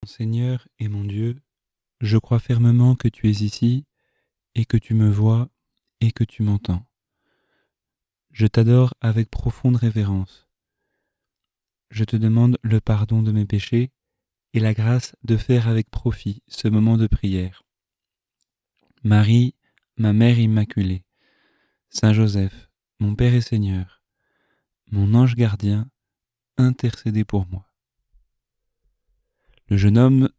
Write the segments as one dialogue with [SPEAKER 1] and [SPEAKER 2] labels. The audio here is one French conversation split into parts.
[SPEAKER 1] Seigneur et mon Dieu, je crois fermement que tu es ici et que tu me vois et que tu m'entends. Je t'adore avec profonde révérence. Je te demande le pardon de mes péchés et la grâce de faire avec profit ce moment de prière. Marie, ma Mère Immaculée, Saint Joseph, mon Père et Seigneur, mon ange gardien, intercédez pour moi. Le jeune homme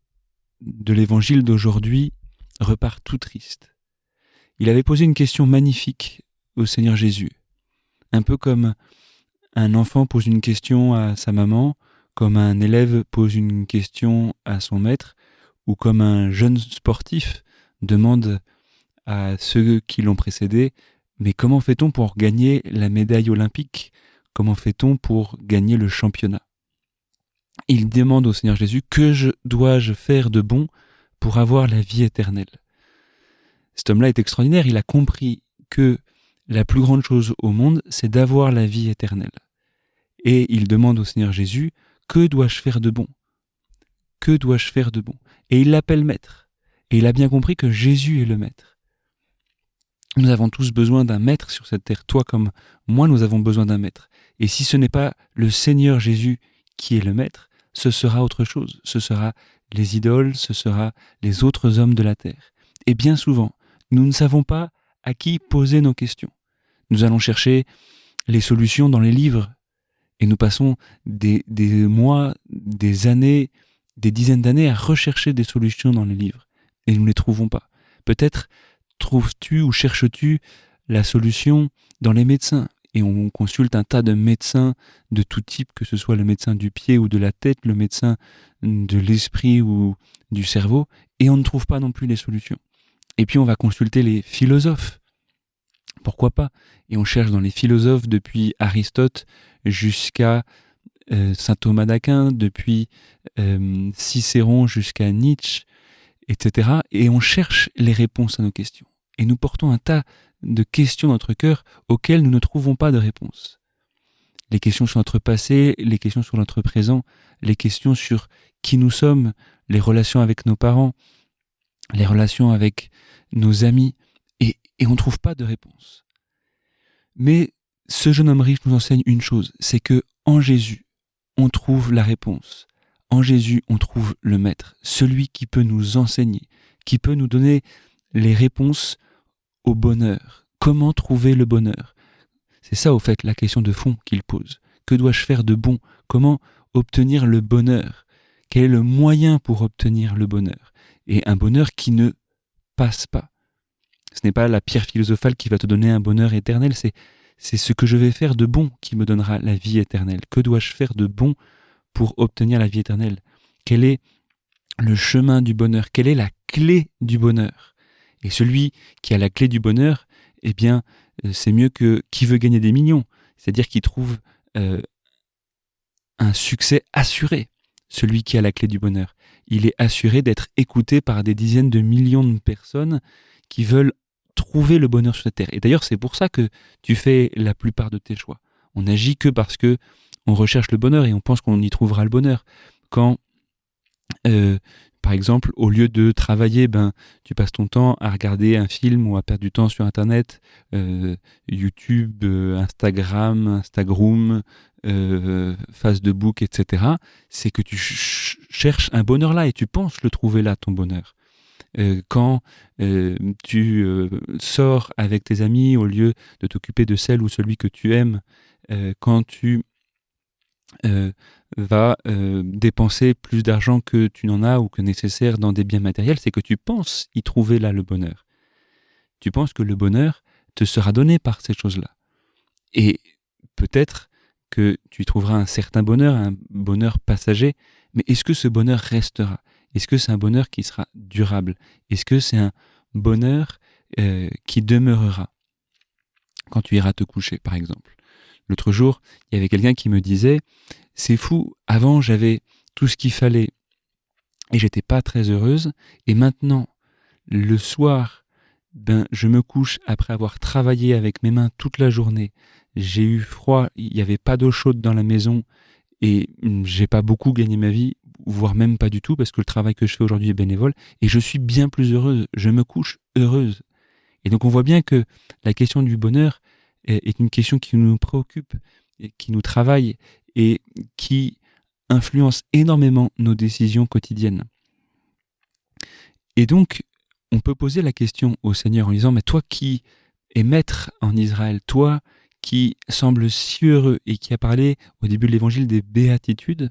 [SPEAKER 1] de l'évangile d'aujourd'hui repart tout triste. Il avait posé une question magnifique au Seigneur Jésus, un peu comme un enfant pose une question à sa maman, comme un élève pose une question à son maître, ou comme un jeune sportif demande à ceux qui l'ont précédé, mais comment fait-on pour gagner la médaille olympique? Comment fait-on pour gagner le championnat? Il demande au Seigneur Jésus, que dois-je faire de bon pour avoir la vie éternelle? Cet homme-là est extraordinaire, il a compris que la plus grande chose au monde, c'est d'avoir la vie éternelle. Et il demande au Seigneur Jésus, que dois-je faire de bon? Que dois-je faire de bon? Et il l'appelle maître. Et il a bien compris que Jésus est le maître. Nous avons tous besoin d'un maître sur cette terre. Toi comme moi, nous avons besoin d'un maître. Et si ce n'est pas le Seigneur Jésus qui est le maître, ce sera autre chose. Ce sera les idoles, ce sera les autres hommes de la terre. Et bien souvent, nous ne savons pas à qui poser nos questions. Nous allons chercher les solutions dans les livres et nous passons des mois, des années, des dizaines d'années à rechercher des solutions dans les livres et nous ne les trouvons pas. Peut-être trouves-tu ou cherches-tu la solution dans les médecins et on consulte un tas de médecins de tout type, que ce soit le médecin du pied ou de la tête, le médecin de l'esprit ou du cerveau, et on ne trouve pas non plus les solutions. Et puis on va consulter les philosophes. Pourquoi pas? Et on cherche dans les philosophes depuis Aristote jusqu'à saint Thomas d'Aquin, depuis Cicéron jusqu'à Nietzsche, etc. Et on cherche les réponses à nos questions. Et nous portons un tas de questions dans notre cœur auxquelles nous ne trouvons pas de réponse. Les questions sur notre passé, les questions sur notre présent, les questions sur qui nous sommes, les relations avec nos parents, les relations avec nos amis, et on ne trouve pas de réponse. Mais ce jeune homme riche nous enseigne une chose, c'est que en Jésus, on trouve la réponse. En Jésus, on trouve le Maître, celui qui peut nous enseigner, qui peut nous donner les réponses au bonheur. Comment trouver le bonheur? C'est ça, au fait, la question de fond qu'il pose. Que dois-je faire de bon? Comment obtenir le bonheur? Quel est le moyen pour obtenir le bonheur? Et un bonheur qui ne passe pas. Ce n'est pas la pierre philosophale qui va te donner un bonheur éternel, c'est ce que je vais faire de bon qui me donnera la vie éternelle. Que dois-je faire de bon pour obtenir la vie éternelle? Quel est le chemin du bonheur? Quelle est la clé du bonheur? Et celui qui a la clé du bonheur, eh bien, c'est mieux que qui veut gagner des millions, c'est-à-dire qui trouve un succès assuré. Celui qui a la clé du bonheur, il est assuré d'être écouté par des dizaines de millions de personnes qui veulent trouver le bonheur sur cette terre. Et d'ailleurs, c'est pour ça que tu fais la plupart de tes choix. On n'agit que parce que on recherche le bonheur et on pense qu'on y trouvera le bonheur. Quand, par exemple, au lieu de travailler, tu passes ton temps à regarder un film ou à perdre du temps sur Internet, YouTube, Instagram, Facebook, etc. C'est que tu cherches un bonheur là et tu penses le trouver là, ton bonheur. Quand tu sors avec tes amis au lieu de t'occuper de celle ou celui que tu aimes, quand tu vas dépenser plus d'argent que tu n'en as ou que nécessaire dans des biens matériels, c'est que tu penses y trouver là le bonheur. Tu penses que le bonheur te sera donné par ces choses-là. Et peut-être que tu y trouveras un certain bonheur, un bonheur passager, mais est-ce que ce bonheur restera? Est-ce que c'est un bonheur qui sera durable? Est-ce que c'est un bonheur qui demeurera quand tu iras te coucher, par exemple? L'autre jour, il y avait quelqu'un qui me disait « C'est fou, avant j'avais tout ce qu'il fallait et j'étais pas très heureuse, et maintenant, le soir, je me couche après avoir travaillé avec mes mains toute la journée, j'ai eu froid, il n'y avait pas d'eau chaude dans la maison et j'ai pas beaucoup gagné ma vie, voire même pas du tout, parce que le travail que je fais aujourd'hui est bénévole, et je suis bien plus heureuse, je me couche heureuse. Et donc on voit bien que la question du bonheur est une question qui nous préoccupe, et qui nous travaille, et qui influence énormément nos décisions quotidiennes. Et donc, on peut poser la question au Seigneur en disant, mais toi qui es maître en Israël, toi qui sembles si heureux et qui a parlé au début de l'évangile des béatitudes,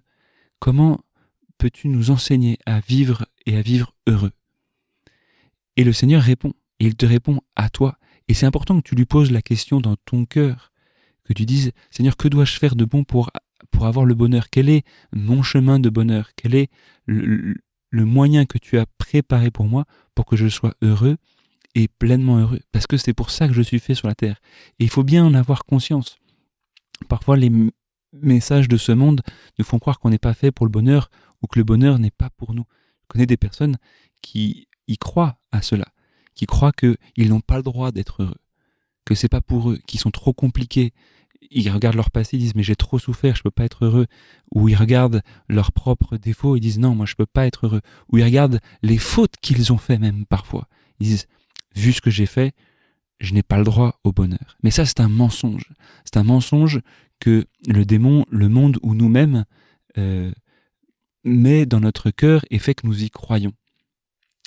[SPEAKER 1] comment peux-tu nous enseigner à vivre et à vivre heureux? Et le Seigneur répond, et il te répond à toi. Et c'est important que tu lui poses la question dans ton cœur, que tu dises, Seigneur, que dois-je faire de bon pour avoir le bonheur? Quel est mon chemin de bonheur? Quel est le moyen que tu as préparé pour moi pour que je sois heureux et pleinement heureux? Parce que c'est pour ça que je suis fait sur la terre. Et il faut bien en avoir conscience. Parfois, les messages de ce monde nous font croire qu'on n'est pas fait pour le bonheur ou que le bonheur n'est pas pour nous. Je connais des personnes qui y croient à cela, qui croient qu'ils n'ont pas le droit d'être heureux, que c'est pas pour eux, qu'ils sont trop compliqués. Ils regardent leur passé, ils disent mais j'ai trop souffert, je peux pas être heureux. Ou ils regardent leurs propres défauts, ils disent non, moi je peux pas être heureux. Ou ils regardent les fautes qu'ils ont fait même parfois. Ils disent vu ce que j'ai fait, je n'ai pas le droit au bonheur. Mais ça c'est un mensonge. C'est un mensonge que le démon, le monde ou nous-mêmes met dans notre cœur et fait que nous y croyons.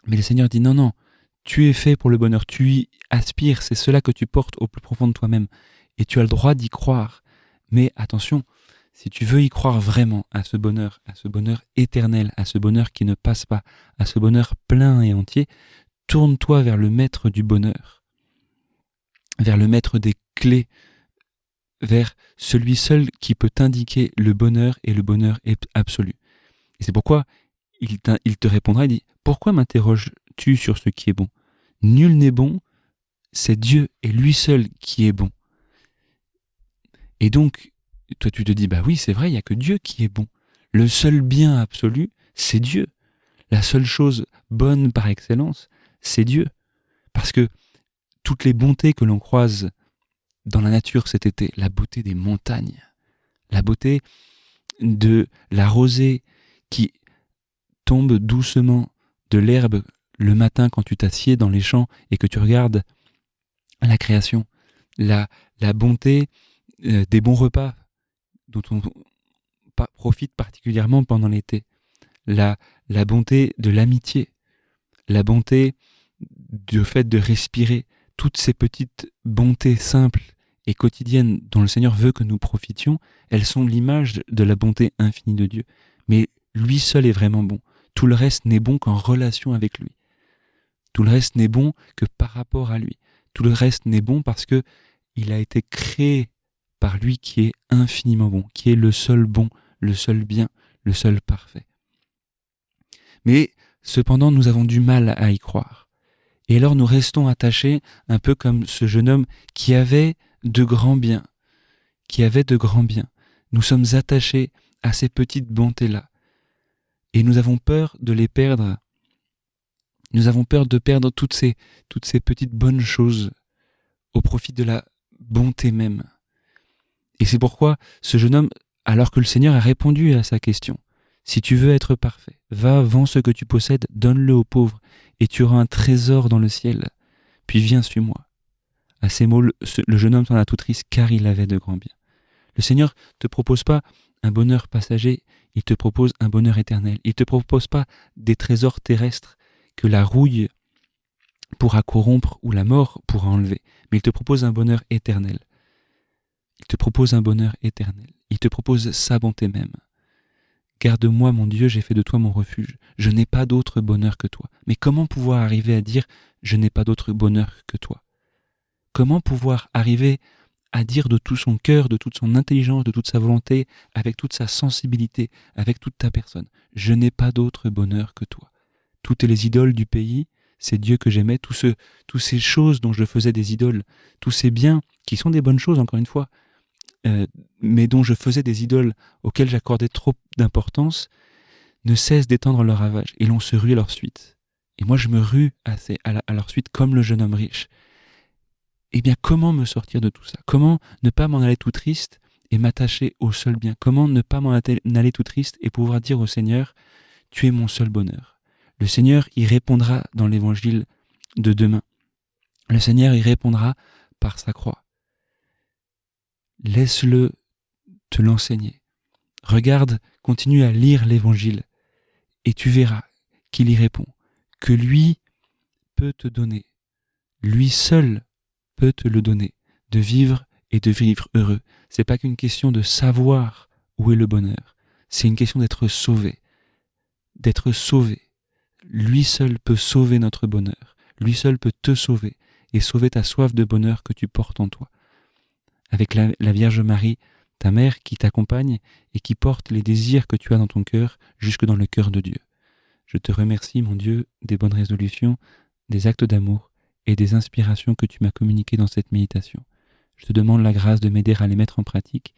[SPEAKER 1] Mais le Seigneur dit non, non, tu es fait pour le bonheur, tu y aspires, c'est cela que tu portes au plus profond de toi-même. Et tu as le droit d'y croire. Mais attention, si tu veux y croire vraiment à ce bonheur éternel, à ce bonheur qui ne passe pas, à ce bonheur plein et entier, tourne-toi vers le maître du bonheur, vers le maître des clés, vers celui seul qui peut t'indiquer le bonheur et le bonheur absolu. Et c'est pourquoi il te répondra, il dit, pourquoi m'interroges-tu sur ce qui est bon? Nul n'est bon, c'est Dieu et lui seul qui est bon. Et donc, toi tu te dis, bah oui, c'est vrai, il n'y a que Dieu qui est bon. Le seul bien absolu, c'est Dieu. La seule chose bonne par excellence, c'est Dieu. Parce que toutes les bontés que l'on croise dans la nature cet été, la beauté des montagnes, la beauté de la rosée qui tombe doucement de l'herbe le matin quand tu t'assieds dans les champs et que tu regardes la création, la bonté des bons repas dont on profite particulièrement pendant l'été, la bonté de l'amitié, la bonté du fait de respirer, toutes ces petites bontés simples et quotidiennes dont le Seigneur veut que nous profitions, elles sont l'image de la bonté infinie de Dieu. Mais lui seul est vraiment bon. Tout le reste n'est bon qu'en relation avec lui. Tout le reste n'est bon que par rapport à lui. Tout le reste n'est bon parce que il a été créé par lui qui est infiniment bon, qui est le seul bon, le seul bien, le seul parfait. Mais cependant, nous avons du mal à y croire. Et alors nous restons attachés, un peu comme ce jeune homme qui avait de grands biens, Nous sommes attachés à ces petites bontés-là. Et nous avons peur de les perdre. Nous avons peur de perdre toutes ces petites bonnes choses au profit de la bonté même. Et c'est pourquoi ce jeune homme, alors que le Seigneur a répondu à sa question, si tu veux être parfait, va, vends ce que tu possèdes, donne-le aux pauvres, et tu auras un trésor dans le ciel. Puis viens, suis-moi. À ces mots, le jeune homme s'en alla tout triste, car il avait de grands biens. Le Seigneur ne te propose pas un bonheur passager, il te propose un bonheur éternel. Il ne te propose pas des trésors terrestres que la rouille pourra corrompre ou la mort pourra enlever, mais il te propose un bonheur éternel. Il te propose un bonheur éternel. Il te propose sa bonté même. Garde-moi, mon Dieu, j'ai fait de toi mon refuge. Je n'ai pas d'autre bonheur que toi. Mais comment pouvoir arriver à dire « je n'ai pas d'autre bonheur que toi » ? Comment pouvoir arriver à dire de tout son cœur, de toute son intelligence, de toute sa volonté, avec toute sa sensibilité, avec toute ta personne « je n'ai pas d'autre bonheur que toi » ? Toutes les idoles du pays, c'est Dieu que j'aimais, toutes ces choses dont je faisais des idoles, tous ces biens qui sont des bonnes choses, encore une fois, mais dont je faisais des idoles auxquelles j'accordais trop d'importance, ne cessent d'étendre leur ravage, et l'on se rue à leur suite. Et moi je me rue à leur suite comme le jeune homme riche. Eh bien comment me sortir de tout ça ? Comment ne pas m'en aller tout triste et m'attacher au seul bien? Comment ne pas m'en aller tout triste et pouvoir dire au Seigneur, tu es mon seul bonheur? Le Seigneur y répondra dans l'évangile de demain. Le Seigneur y répondra par sa croix. Laisse-le te l'enseigner. Regarde, continue à lire l'évangile et tu verras qu'il y répond, que lui peut te donner, lui seul peut te le donner, de vivre et de vivre heureux. C'est pas qu'une question de savoir où est le bonheur, c'est une question d'être sauvé, d'être sauvé. Lui seul peut sauver notre bonheur, lui seul peut te sauver et sauver ta soif de bonheur que tu portes en toi. Avec la Vierge Marie, ta mère qui t'accompagne et qui porte les désirs que tu as dans ton cœur jusque dans le cœur de Dieu. Je te remercie, mon Dieu, des bonnes résolutions, des actes d'amour et des inspirations que tu m'as communiquées dans cette méditation. Je te demande la grâce de m'aider à les mettre en pratique.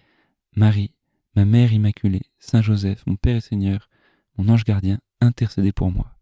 [SPEAKER 1] Marie, ma Mère Immaculée, Saint Joseph, mon Père et Seigneur, mon ange gardien, intercédez pour moi.